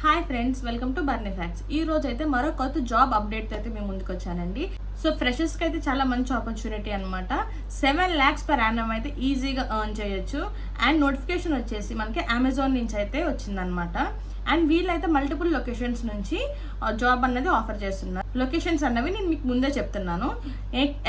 Hi friends, welcome to Barney facts. ఈ రోజు అయితే మరో కొత్త జాబ్ అప్డేట్ అయితే మేము ముందుకు వచ్చానండి. సో ఫ్రెషర్స్కి అయితే చాలా మంచి ఆపర్చునిటీ అనమాట. 7 lakhs per annum అయితే ఈజీగా ఎర్న్ చేయొచ్చు. అండ్ నోటిఫికేషన్ వచ్చేసి మనకి అమెజాన్ నుంచి అయితే వచ్చిందనమాట. అండ్ వీళ్ళైతే మల్టిపుల్ లొకేషన్స్ నుంచి జాబ్ అనేది ఆఫర్ చేస్తున్నారు. లొకేషన్స్ అన్నవి నేను మీకు ముందే చెప్తున్నాను.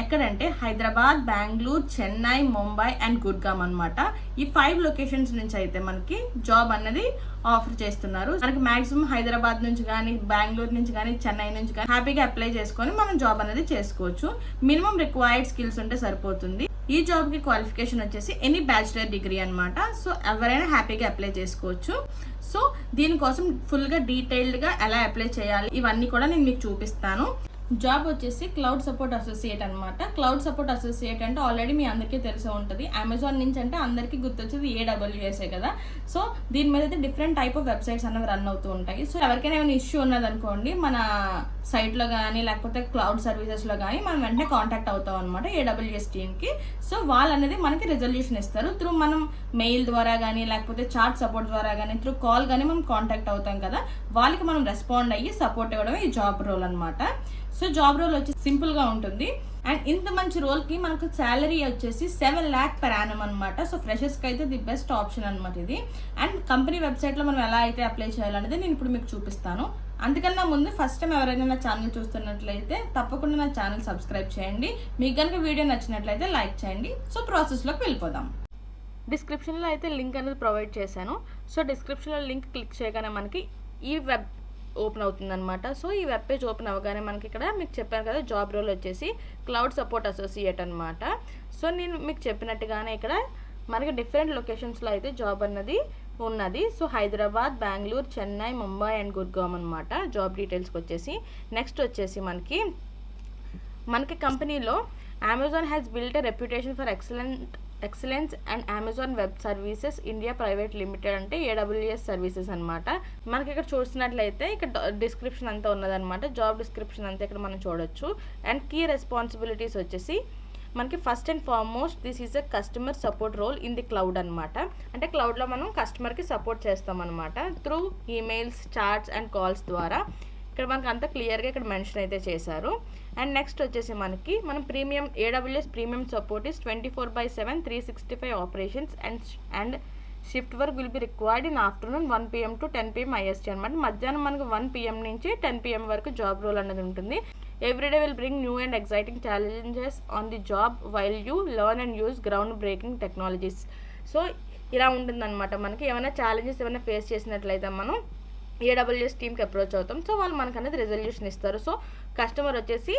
ఎక్కడంటే హైదరాబాద్, బెంగళూరు, చెన్నై, ముంబై అండ్ గుర్గామ్ అనమాట. ఈ 5 లొకేషన్స్ నుంచి అయితే మనకి జాబ్ అనేది ఆఫర్ చేస్తున్నారు. మనకి మాక్సిమం హైదరాబాద్ నుంచి కానీ, బెంగళూరు నుంచి కానీ, చెన్నై నుంచి కానీ హ్యాపీగా అప్లై చేసుకొని మనం జాబ్ అనేది చేసుకోవచ్చు. మినిమం రిక్వైర్డ్ స్కిల్స్ ఉంటే సరిపోతుంది. ఈ జాబ్ కి క్వాలిఫికేషన్ వచ్చేసి ఎనీ బ్యాచిలర్ డిగ్రీ అనమాట. సో ఎవరైనా హ్యాపీగా అప్లై చేసుకోవచ్చు. సో దీనికోసం ఫుల్గా డీటెయిల్డ్గా ఎలా అప్లై చేయాలి ఇవన్నీ కూడా నేను మీకు చూపిస్తాను. జాబ్ వచ్చేసి క్లౌడ్ సపోర్ట్ అసోసియేట్ అనమాట. క్లౌడ్ సపోర్ట్ అసోసియేట్ అంటే ఆల్రెడీ మీ అందరికీ తెలిసే ఉంటుంది. అమెజాన్ నుంచి అంటే అందరికీ గుర్తొచ్చేది AWS కదా. సో దీని మీద అయితే డిఫరెంట్ టైప్ ఆఫ్ వెబ్సైట్స్ అనేవి రన్ అవుతూ ఉంటాయి. సో ఎవరికైనా ఏమైనా ఇష్యూ ఉన్నదనుకోండి, మన సైట్లో కానీ లేకపోతే క్లౌడ్ సర్వీసెస్లో కానీ మనం వెంటనే కాంటాక్ట్ అవుతాం అనమాట AWS టీమ్కి. సో వాళ్ళు అనేది మనకి రిజల్యూషన్ ఇస్తారు. త్రూ మనం మెయిల్ ద్వారా కానీ లేకపోతే చాట్ సపోర్ట్ ద్వారా కానీ త్రూ కాల్ కానీ మనం కాంటాక్ట్ అవుతాం కదా. వాళ్ళకి మనం రెస్పాండ్ అయ్యి సపోర్ట్ ఇవ్వడమే ఈ జాబ్ రోల్ అనమాట. సో జాబ్ రోల్ వచ్చి సింపుల్గా ఉంటుంది. అండ్ ఇంత మంచి రోల్కి మనకు శాలరీ వచ్చేసి 7 lakh per annum అనమాట. సో ఫ్రెషర్స్కి అయితే ది బెస్ట్ ఆప్షన్ అనమాట ఇది. అండ్ కంపెనీ వెబ్సైట్లో మనం ఎలా అయితే అప్లై చేయాలనేది నేను ఇప్పుడు మీకు చూపిస్తాను. అందుకన్నా ముందు ఫస్ట్ టైం ఎవరైనా నా ఛానల్ చూస్తున్నట్లయితే తప్పకుండా నా ఛానల్ సబ్స్క్రైబ్ చేయండి. మీకు కనుక వీడియో నచ్చినట్లయితే లైక్ చేయండి. సో ప్రాసెస్లోకి వెళ్ళిపోదాం. డిస్క్రిప్షన్లో అయితే లింక్ అనేది ప్రొవైడ్ చేశాను. సో డిస్క్రిప్షన్లో లింక్ క్లిక్ చేయగానే మనకి ఈ వెబ్ ఓపెన్ అవుతుంది అనమాట. సో ఈ వెబ్ పేజ్ ఓపెన్ అవ్వగానే మనకి ఇక్కడ మీకు చెప్పాను కదా, జాబ్ రోల్ వచ్చేసి క్లౌడ్ సపోర్ట్ అసోసియేట్ అనమాట. సో నేను మీకు చెప్పినట్టుగానే ఇక్కడ మనకి డిఫరెంట్ లొకేషన్స్లో అయితే జాబ్ అన్నది ఉన్నది. సో హైదరాబాద్, బెంగళూరు, చెన్నై, ముంబై అండ్ గుర్గామ్ అనమాట జాబ్ డీటెయిల్స్కి వచ్చేసి. నెక్స్ట్ వచ్చేసి మనకి కంపెనీలో Amazon has built a reputation for excellence and Amazon web services India private limited అంటే AWS సర్వీసెస్ అనమాట. మనకి ఇక్కడ చూసినట్లయితే ఇక్కడ డిస్క్రిప్షన్ అంతా ఉన్నదనమాట. జాబ్ డిస్క్రిప్షన్ అంతా ఇక్కడ మనం చూడొచ్చు. అండ్ కీ రెస్పాన్సిబిలిటీస్ వచ్చేసి మనకి first and foremost this is a customer support role in the cloud అనమాట. అంటే క్లౌడ్లో మనం కస్టమర్కి సపోర్ట్ చేస్తామన్నమాట through emails, chats and calls ద్వారా. ఇక్కడ మనకు అంతా క్లియర్గా ఇక్కడ మెన్షన్ అయితే చేశారు. అండ్ నెక్స్ట్ వచ్చేసి మనం premium AWS premium support is 24/7 365 operations and shift work will be required in afternoon 1 PM to 10 PM IST అనమాట. మధ్యాహ్నం మనకు 1 PM నుంచి 10 PM వరకు జాబ్ రోల్ అనేది ఉంటుంది. Everyday will bring new and exciting challenges on the job while you learn and use ground breaking technologies. So ఇలా ఉంటుందన్నమాట. మనకి ఏమైనా ఛాలెంజెస్ ఏమైనా ఫేస్ చేసినట్లయితే మనం AWS టీమ్కి అప్రోచ్ అవుతాం. సో వాళ్ళు మనకు అనేది రెజల్యూషన్ ఇస్తారు. సో కస్టమర్ వచ్చేసి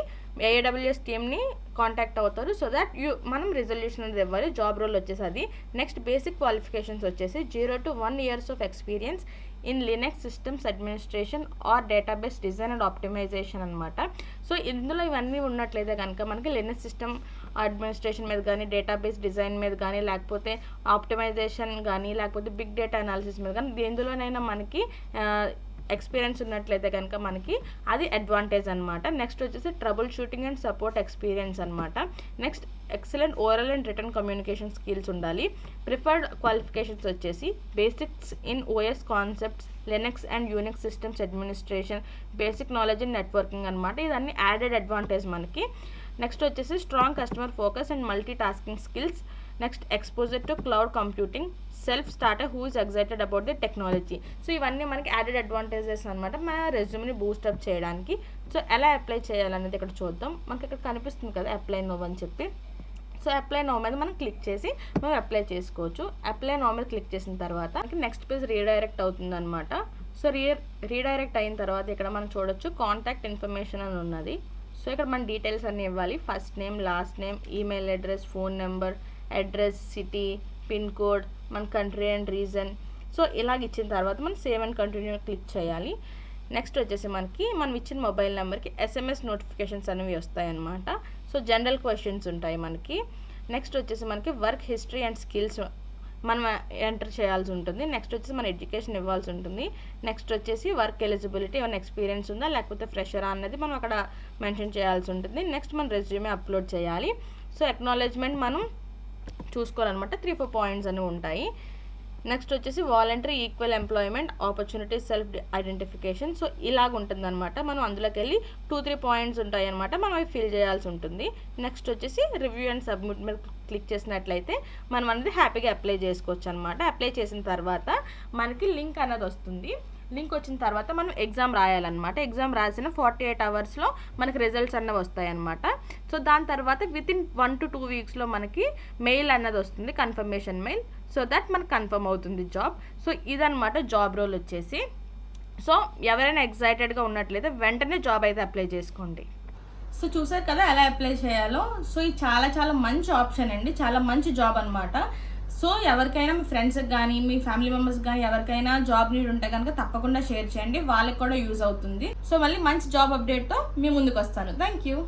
AWS టీమ్ని కాంటాక్ట్ అవుతారు. సో దట్ మనం రెజల్యూషన్ అనేది ఇవ్వాలి. జాబ్ రోల్ వచ్చేసి అది. నెక్స్ట్ బేసిక్ క్వాలిఫికేషన్స్ వచ్చేసి 0 to 1 years of experience in Linux systems administration or database design and optimization అనమాట. సో ఇందులో ఇవన్నీ ఉన్నట్లయితే కనుక మనకి లినక్స్ సిస్టమ్ అడ్మినిస్ట్రేషన్ మీద కానీ, డేటాబేస్ డిజైన్ మీద కానీ, లేకపోతే ఆప్టిమైజేషన్ కానీ, లేకపోతే బిగ్ డేటా అనాలిసిస్ మీద కానీ దేనిలోనైనా మనకి ఎక్స్పీరియన్స్ ఉన్నట్లయితే కనుక మనకి అది అడ్వాంటేజ్ అనమాట. నెక్స్ట్ వచ్చేసి troubleshooting and support experience అనమాట. Next excellent oral and written communication skills ఉండాలి. ప్రిఫర్డ్ క్వాలిఫికేషన్స్ వచ్చేసి basics in OS concepts, Linux and Unix systems administration, basic knowledge in networking అనమాట. ఇదన్నీ యాడెడ్ అడ్వాంటేజ్ మనకి. Next వచ్చేసి strong customer focus and multitasking skills. Next exposure to cloud computing, self starter who is excited about the technology. So ఇవన్నీ మనకి added advantages అనమాట మన రెజ్యూమ్ని boost up చేయడానికి. సో ఎలా అప్లై చేయాలనేది ఇక్కడ చూద్దాం. మనకి ఇక్కడ కనిపిస్తుంది కదా అప్లై నౌ అని చెప్పి. సో అప్లై నౌ మీద మనం క్లిక్ చేసి మనం అప్లై చేసుకోవచ్చు. అప్లై నౌ మీద క్లిక్ చేసిన తర్వాత మనకి నెక్స్ట్ పేజ్ రీడైరెక్ట్ అవుతుంది అనమాట. సో రీడైరెక్ట్ అయిన తర్వాత ఇక్కడ మనం చూడొచ్చు కాంటాక్ట్ ఇన్ఫర్మేషన్ అని ఉన్నది. సో ఇక్కడ మన డీటెయిల్స్ అన్నీ ఇవ్వాలి. First name, last name, email address, phone number, address, city, pin code, మన కంట్రీ అండ్ రీజన్. సో ఇలాగ ఇచ్చిన తర్వాత మనం సేవ్ అండ్ కంటిన్యూ క్లిక్ చేయాలి. నెక్స్ట్ వచ్చేసి మనం ఇచ్చిన మొబైల్ నెంబర్కి SMS నోటిఫికేషన్స్ అనేవి వస్తాయన్నమాట. సో జనరల్ క్వశ్చన్స్ ఉంటాయి మనకి. నెక్స్ట్ వచ్చేసి మనకి వర్క్ హిస్టరీ అండ్ స్కిల్స్ మనం ఎంటర్ చేయాల్సి ఉంటుంది. నెక్స్ట్ వచ్చేసి మన ఎడ్యుకేషన్ ఇవ్వాల్సి ఉంటుంది. నెక్స్ట్ వచ్చేసి వర్క్ ఎలిజిబిలిటీ, ఏమైనా ఎక్స్పీరియన్స్ ఉందా లేకపోతే ఫ్రెషరా అన్నది మనం అక్కడ మెన్షన్ చేయాల్సి ఉంటుంది. నెక్స్ట్ మన రెజ్యూమే అప్లోడ్ చేయాలి. సో అక్నాలెడ్జ్మెంట్ మనం చూసుకోవాలన్నమాట. 3-4 పాయింట్స్ అనేవి ఉంటాయి. నెక్స్ట్ వచ్చేసి voluntary equal employment opportunity self identification. So ఇలాగ ఉంటుందన్నమాట. మనం అందులోకి వెళ్ళి 2-3 పాయింట్స్ ఉంటాయి అనమాట, మనం అవి ఫిల్ చేయాల్సి ఉంటుంది. నెక్స్ట్ వచ్చేసి రివ్యూ అండ్ సబ్మిట్ మీద క్లిక్ చేసినట్లయితే మనం అనేది హ్యాపీగా అప్లై చేసుకోవచ్చు అనమాట. అప్లై చేసిన తర్వాత మనకి లింక్ అన్నది వస్తుంది. లింక్ వచ్చిన తర్వాత మనం ఎగ్జామ్ రాయాలన్నమాట. ఎగ్జామ్ రాసిన 48 అవర్స్లో మనకి రిజల్ట్స్ అన్నవి వస్తాయన్నమాట. సో దాని తర్వాత వితిన్ 1 to 2 వీక్స్లో మనకి మెయిల్ అన్నది వస్తుంది, కన్ఫర్మేషన్ మెయిల్. సో దట్ మనకు కన్ఫర్మ్ అవుతుంది జాబ్. సో ఇదన్నమాట జాబ్ రోల్ వచ్చేసి. సో ఎవరైనా ఎక్సైటెడ్గా ఉన్నట్లయితే వెంటనే జాబ్ అయితే అప్లై చేసుకోండి. సో చూసారు కదా ఎలా అప్లై చేయాలో. సో ఇది చాలా చాలా మంచి ఆప్షన్ అండి, చాలా మంచి జాబ్ అనమాట. సో ఎవరికైనా మీ ఫ్రెండ్స్కి కానీ మీ ఫ్యామిలీ మెంబర్స్కి కానీ ఎవరికైనా జాబ్ నీడ్ ఉంటే కనుక తప్పకుండా షేర్ చేయండి, వాళ్ళకి కూడా యూజ్ అవుతుంది. సో మళ్ళీ మంచి జాబ్ అప్డేట్తో మీ ముందుకు వస్తాను. Thank you.